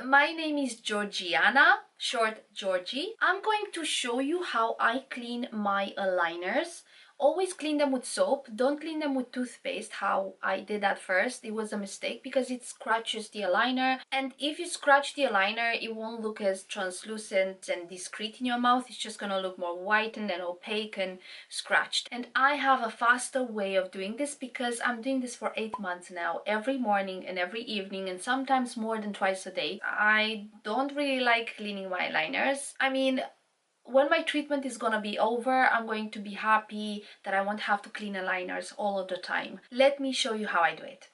my name is Georgiana, short Georgie. I'm going to show you how I clean my aligners. Always clean them with soap, don't clean them with toothpaste, how I did at first. It was a mistake because it scratches the aligner, and if you scratch the aligner, it won't look as translucent and discreet in your mouth. It's just gonna look more whitened and opaque and scratched. And I have a faster way of doing this because I'm doing this for 8 months now, every morning and every evening, and sometimes more than twice a day. I don't really like cleaning my aligners. I mean, when my treatment is gonna be over, I'm going to be happy that I won't have to clean aligners all of the time. Let me show you how I do it.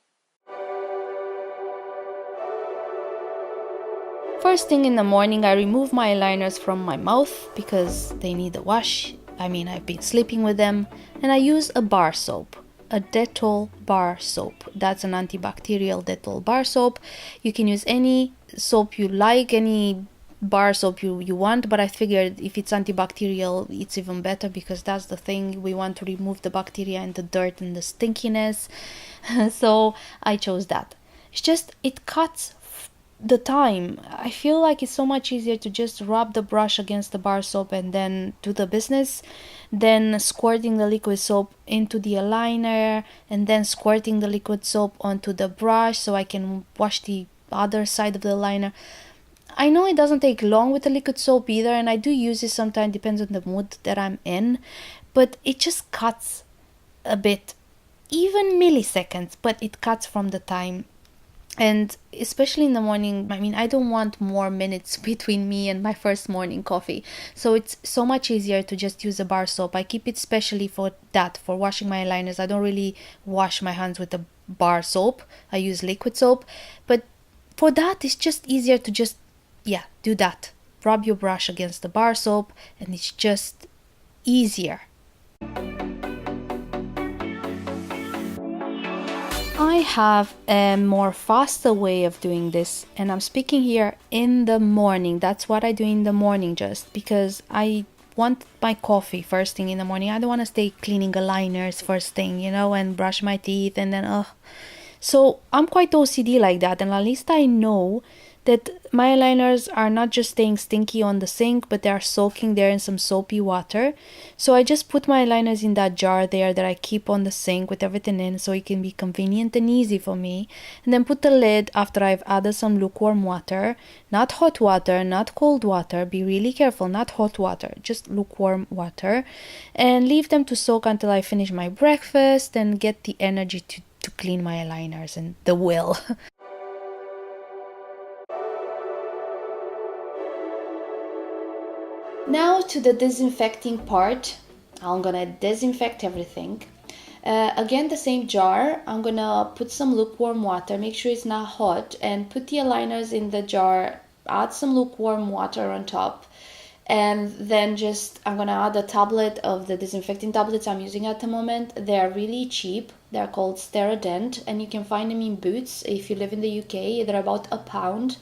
First thing in the morning, I remove my aligners from my mouth because they need a wash. I mean, I've been sleeping with them, and I use a bar soap. A Dettol bar soap. That's an antibacterial Dettol bar soap. You can use any soap you like, any bar soap you want, but I figured if it's antibacterial, it's even better because that's the thing. We want to remove the bacteria and the dirt and the stinkiness. So I chose that. It's just, it cuts the time. I feel like it's so much easier to just rub the brush against the bar soap and then do the business, then squirting the liquid soap into the aligner and then squirting the liquid soap onto the brush so I can wash the other side of the aligner. I know it doesn't take long with the liquid soap either, and I do use it sometimes, depends on the mood that I'm in, but it just cuts a bit, even milliseconds, but it cuts from the time. And especially in the morning, I mean, I don't want more minutes between me and my first morning coffee. So it's so much easier to just use a bar soap. I keep it specially for that, for washing my aligners. I don't really wash my hands with a bar soap. I use liquid soap. But for that, it's just easier to just, do that. Rub your brush against the bar soap and it's just easier. I have a more faster way of doing this, and I'm speaking here in the morning. That's what I do in the morning, just because I want my coffee first thing in the morning. I don't want to stay cleaning aligners first thing, and brush my teeth and then So I'm quite OCD like that, and at least I know that my aligners are not just staying stinky on the sink, but they are soaking there in some soapy water. So I just put my aligners in that jar there that I keep on the sink with everything in, so it can be convenient and easy for me. And then put the lid after I've added some lukewarm water, not hot water, not cold water. Be really careful, not hot water, just lukewarm water. And leave them to soak until I finish my breakfast and get the energy to clean my aligners and the will. Now to the disinfecting part. I'm gonna disinfect everything. Again, the same jar. I'm gonna put some lukewarm water, make sure it's not hot, and put the aligners in the jar, add some lukewarm water on top, and then I'm gonna add a tablet of the disinfecting tablets I'm using at the moment. They're really cheap. They're called Steradent, and you can find them in Boots if you live in the UK. They're about £1.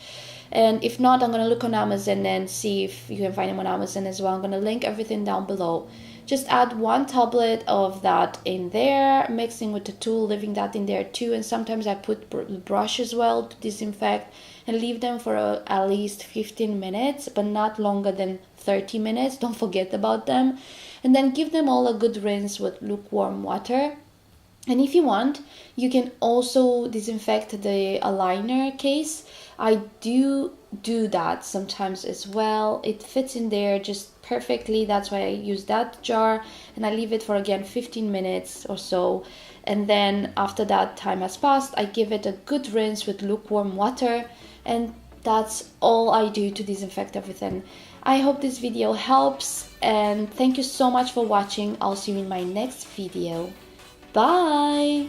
And if not, I'm gonna look on Amazon and see if you can find them on Amazon as well. I'm gonna link everything down below. Just add 1 tablet of that in there, mixing with the tool, leaving that in there too. And sometimes I put brush as well to disinfect, and leave them for at least 15 minutes, but not longer than 30 minutes. Don't forget about them. And then give them all a good rinse with lukewarm water. And if you want, you can also disinfect the aligner case. I do that sometimes as well. It fits in there just perfectly. That's why I use that jar, and I leave it for again 15 minutes or so. And then after that time has passed, I give it a good rinse with lukewarm water, and that's all I do to disinfect everything. I hope this video helps, and thank you so much for watching. I'll see you in my next video. Bye!